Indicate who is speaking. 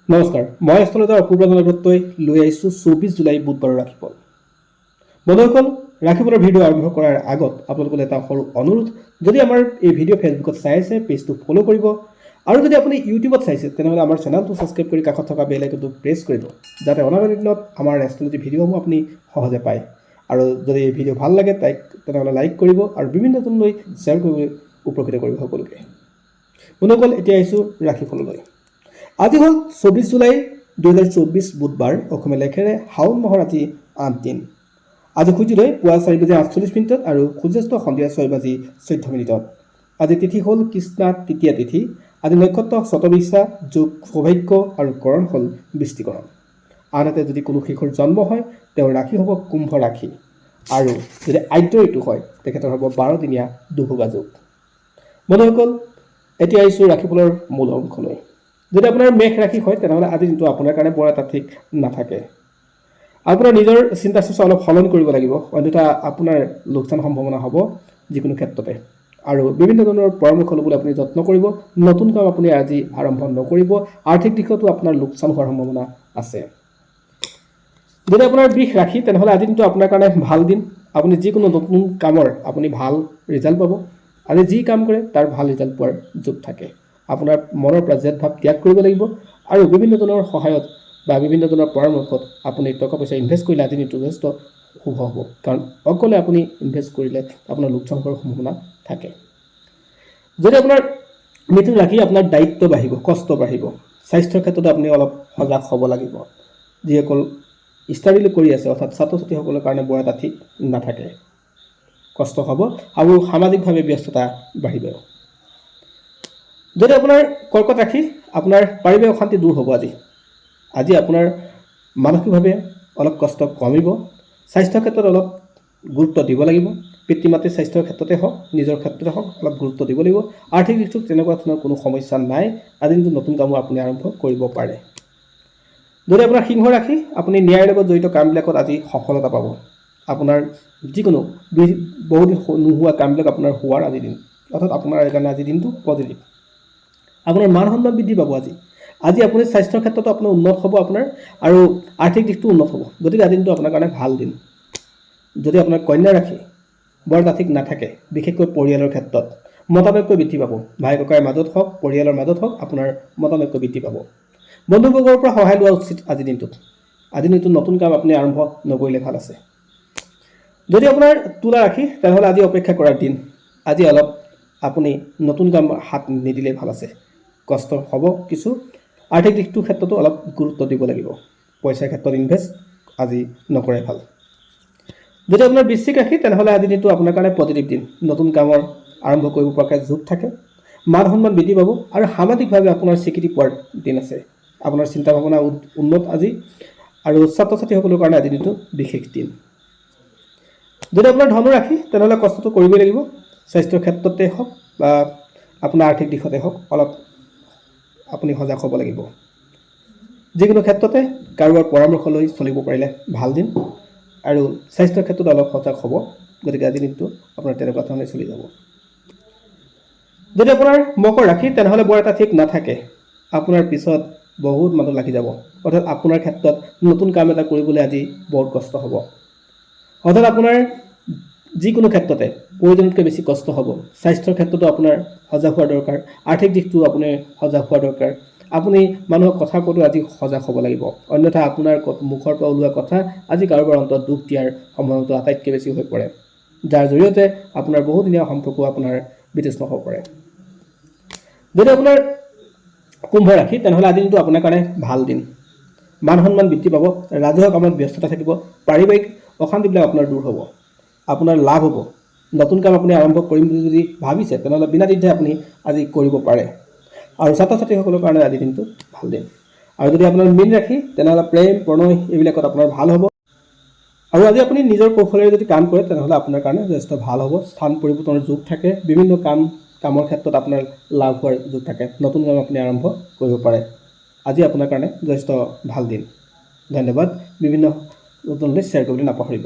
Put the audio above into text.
Speaker 1: নমস্কাৰ, মই এষ্ট্ৰলজাৰ অপূৰ্ব দত্তই লৈ আহিছোঁ 24 জুলাই বুধবাৰৰ ৰাশিফল। বন্ধুসকল, ৰাশিফলৰ ভিডিঅ' আৰম্ভ কৰাৰ আগত আপোনালোকলৈ এটা সৰু অনুৰোধ, যদি আমাৰ এই ভিডিঅ' ফেচবুকত চাই আছে পেজটো ফ'ল' কৰিব, আৰু যদি আপুনি ইউটিউবত চাইছে তেনেহ'লে আমাৰ চেনেলটো ছাবস্ক্ৰাইব কৰি কাষত থকা বেল আইকনটো প্ৰেছ কৰিব, যাতে অনাগত দিনত আমাৰ এষ্ট্ৰলজি ভিডিঅ'সমূহ আপুনি সহজে পায়। আৰু যদি এই ভিডিঅ' ভাল লাগে তেনেহ'লে লাইক কৰিব আৰু বিভিন্নজনলৈ শ্বেয়াৰ কৰিবলৈ উপকৃত কৰিব সকলোকে। বন্ধুসকল, এতিয়া আহিছোঁ ৰাশিফললৈ। আজি হ'ল 24 জুলাই 2024 বুধবাৰ, অসমীয়া লেখেৰে শাওণ মাহৰ আজি 8 দিন। আজি সূৰ্যোদয় পুৱা 4:48 আৰু সূৰ্যাস্ত সন্ধিয়া 6:14। আজি তিথি হ'ল কৃষ্ণা তৃতীয়া তিথি। আজি নক্ষত্ৰ শতবিশা যোগ সৌভাগ্য আৰু কৰণ হ'ল বৃষ্টিকৰণ। আনহাতে যদি কোনো শিশুৰ জন্ম হয় তেওঁৰ ৰাশি হ'ব কুম্ভ ৰাশি, আৰু যদি আদ্য ঋতু হয় তেখেতৰ হ'ব 12 দিনীয়া দুভোগা যোগ। বন্ধুসকল, এতিয়া আহিছোঁ ৰাশিফলৰ মূল অংশলৈ। যদি আপোনাৰ মেঘ ৰাশি হয় তেনেহ'লে আজি দিনটো আপোনাৰ কাৰণে বৰ এটা ঠিক নাথাকে। আপোনাৰ নিজৰ চিন্তা চৰ্চা অলপ সলনি কৰিব লাগিব, অন্যথা আপোনাৰ লোকচান সম্ভাৱনা হ'ব যিকোনো ক্ষেত্ৰতে। আৰু বিভিন্ন ধৰণৰ পৰামৰ্শ ল'বলৈ আপুনি যত্ন কৰিব। নতুন কাম আপুনি আজি আৰম্ভ নকৰিব। আৰ্থিক দিশতো আপোনাৰ লোকচান হোৱাৰ সম্ভাৱনা আছে। যদি আপোনাৰ বৃষ ৰাশি তেনেহ'লে আজি দিনটো আপোনাৰ কাৰণে ভাল দিন। আপুনি যিকোনো নতুন কামৰ আপুনি ভাল ৰিজাল্ট পাব। আজি যি কাম কৰে তাৰ ভাল ৰিজাল্ট পোৱাৰ যোগ থাকে। আপোনাৰ মনৰ পৰা জেদ ভাৱ ত্যাগ কৰিব লাগিব, আৰু বিভিন্ন ধৰণৰ সহায়ত বা বিভিন্ন ধৰণৰ পৰামৰ্শত আপুনি টকা পইচা ইনভেষ্ট কৰিলে আজি দিনটো যথেষ্ট শুভ হ'ব, কাৰণ অকলে আপুনি ইনভেষ্ট কৰিলে আপোনাৰ লোকচান হোৱাৰ সম্ভাৱনা থাকে। যদি আপোনাৰ মিথুন ৰাশি, আপোনাৰ দায়িত্ব বাঢ়িব, কষ্ট বাঢ়িব। স্বাস্থ্যৰ ক্ষেত্ৰত আপুনি অলপ সজাগ হ'ব লাগিব। যিসকল ষ্টাডি কৰি আছে অৰ্থাৎ ছাত্ৰ ছাত্ৰীসকলৰ কাৰণে বৰ এটা ঠিক নাথাকে, কষ্ট হ'ব আৰু সামাজিকভাৱে ব্যস্ততা বাঢ়িব। যদি আপোনাৰ কৰ্কট ৰাশি, আপোনাৰ পাৰিবাৰিক অশান্তি দূৰ হ'ব আজি আপোনাৰ মানসিকভাৱে অলপ কষ্ট কমিব। স্বাস্থ্যৰ ক্ষেত্ৰত অলপ গুৰুত্ব দিব লাগিব। পিতৃ মাতৃৰ স্বাস্থ্যৰ ক্ষেত্ৰতে হওক, নিজৰ ক্ষেত্ৰতে হওক অলপ গুৰুত্ব দিব লাগিব। আৰ্থিক দিশটোত তেনেকুৱা ধৰণৰ কোনো সমস্যা নাই। আজি কিন্তু নতুন কামো আপুনি আৰম্ভ কৰিব পাৰে। যদি আপোনাৰ সিংহ ৰাশি, আপুনি ন্যায়ৰ লগত জড়িত কামবিলাকত আজি সফলতা পাব। আপোনাৰ যিকোনো বহুদিন নোহোৱা কামবিলাক আপোনাৰ হোৱাৰ আজি দিন, অৰ্থাৎ আপোনাৰ কাৰণে আজি দিনটো পজিটিভ। আপোনাৰ মান সন্মান বৃদ্ধি পাব আজি আপুনি স্বাস্থ্যৰ ক্ষেত্ৰতো আপোনাৰ উন্নত হ'ব আপোনাৰ, আৰু আৰ্থিক দিশটো উন্নত হ'ব। গতিকে আজি দিনটো আপোনাৰ কাৰণে ভাল দিন। যদি আপোনাৰ কন্যা ৰাশি বৰ এটা ঠিক নাথাকে, বিশেষকৈ পৰিয়ালৰ ক্ষেত্ৰত মতানৈক্য বৃদ্ধি পাব। ভাই ককাইৰ মাজত হওক, পৰিয়ালৰ মাজত হওক আপোনাৰ মতানৈক্য বৃদ্ধি পাব। বন্ধুবৰ্গৰ পৰা সহায় লোৱা উচিত আজি দিনটোত নতুন কাম আপুনি আৰম্ভ নকৰিলে ভাল আছে। যদি আপোনাৰ তুলা ৰাশি তেনেহ'লে আজি অপেক্ষা কৰাৰ দিন। আজি অলপ আপুনি নতুন কাম হাত নিদিলে ভাল আছে। কষ্ট হ'ব কিছু। আৰ্থিক দিশটোৰ ক্ষেত্ৰতো অলপ গুৰুত্ব দিব লাগিব। পইচাৰ ক্ষেত্ৰত ইনভেষ্ট আজি নকৰে ভাল। যদি আপোনাৰ বৃশ্চিক ৰাশি তেনেহ'লে আজি দিনটো আপোনাৰ কাৰণে পজিটিভ দিন। নতুন কামৰ আৰম্ভ কৰিব পৰাকৈ যোগ থাকে। মান সন্মান বৃদ্ধি পাব আৰু সামাজিকভাৱে আপোনাৰ স্বীকৃতি পোৱাৰ দিন আছে। আপোনাৰ চিন্তা ভাৱনা উন্নত আজি, আৰু ছাত্ৰ ছাত্ৰীসকলৰ কাৰণে আজি দিনটো বিশেষ দিন। যদি আপোনাৰ ধনু ৰাশি তেনেহ'লে কষ্টটো কৰিবই লাগিব। স্বাস্থ্যৰ ক্ষেত্ৰতে হওক বা আপোনাৰ আৰ্থিক দিশতে হওক অলপ আপুনি সজাগ হ'ব লাগিব। যিকোনো ক্ষেত্ৰতে কাৰোবাৰ পৰামৰ্শ লৈ চলিব পাৰিলে ভাল দিন, আৰু স্বাস্থ্যৰ ক্ষেত্ৰত অলপ সজাগ হ'ব। গতিকে আজি দিনটো আপোনাৰ তেনেকুৱা ধৰণে চলি যাব। যদি আপোনাৰ মকৰ ৰাশি তেনেহ'লে বৰ এটা ঠিক নাথাকে। আপোনাৰ পিছত বহুত মানুহ লাগি যাব, অৰ্থাৎ আপোনাৰ ক্ষেত্ৰত নতুন কাম এটা কৰিবলৈ আজি বহুত কষ্ট হ'ব। অৰ্থাৎ আপোনাৰ যিকোনো ক্ষেত্ৰতে প্ৰয়োজনতকৈ বেছি কষ্ট হ'ব। স্বাস্থ্যৰ ক্ষেত্ৰতো আপোনাৰ সজাগ হোৱাৰ দৰকাৰ, আৰ্থিক দিশটো আপুনি সজাগ হোৱাৰ দৰকাৰ। আপুনি মানুহক কথা কওঁতে আজি সজাগ হ'ব লাগিব, অন্যথা আপোনাৰ মুখৰ পৰা ওলোৱা কথা আজি কাৰোবাৰ অন্তৰত দুখ দিয়াৰ সম্ভাৱনাটো আটাইতকৈ বেছি হৈ পৰে, যাৰ জৰিয়তে আপোনাৰ বহুদিনীয়া সম্পৰ্ক আপোনাৰ বিতৃষ্ণ হ'ব পাৰে। যদি আপোনাৰ কুম্ভ ৰাশি তেনেহ'লে আজি দিনটো আপোনাৰ কাৰণে ভাল দিন। মান সন্মান বৃদ্ধি পাব, ৰাজহুৱা কামত ব্যস্ততা থাকিব, পাৰিবাৰিক অশান্তিবিলাক আপোনাৰ দূৰ হ'ব, আপোনাৰ লাভ হ'ব। নতুন কাম আপুনি আৰম্ভ কৰিম বুলি যদি ভাবিছে তেনেহ'লে বিনা দ্বিধাই আপুনি আজি কৰিব পাৰে, আৰু ছাত্ৰ ছাত্ৰীসকলৰ কাৰণে আজি দিনটো ভাল দিন। আৰু যদি আপোনাৰ মীন ৰাশি তেনেহ'লে প্ৰেম প্ৰণয় এইবিলাকত আপোনাৰ ভাল হ'ব, আৰু আজি আপুনি নিজৰ কৌশলেৰে যদি কাম কৰে তেনেহ'লে আপোনাৰ কাৰণে যথেষ্ট ভাল হ'ব। স্থান পৰিৱৰ্তনৰ যোগ থাকে, বিভিন্ন কামৰ ক্ষেত্ৰত আপোনাৰ লাভ হোৱাৰ যোগ থাকে। নতুন কাম আপুনি আৰম্ভ কৰিব পাৰে। আজি আপোনাৰ কাৰণে যথেষ্ট ভাল দিন। ধন্যবাদ। বিভিন্ন নতুনলৈ শ্বেয়াৰ কৰিবলৈ নাপাহৰিব।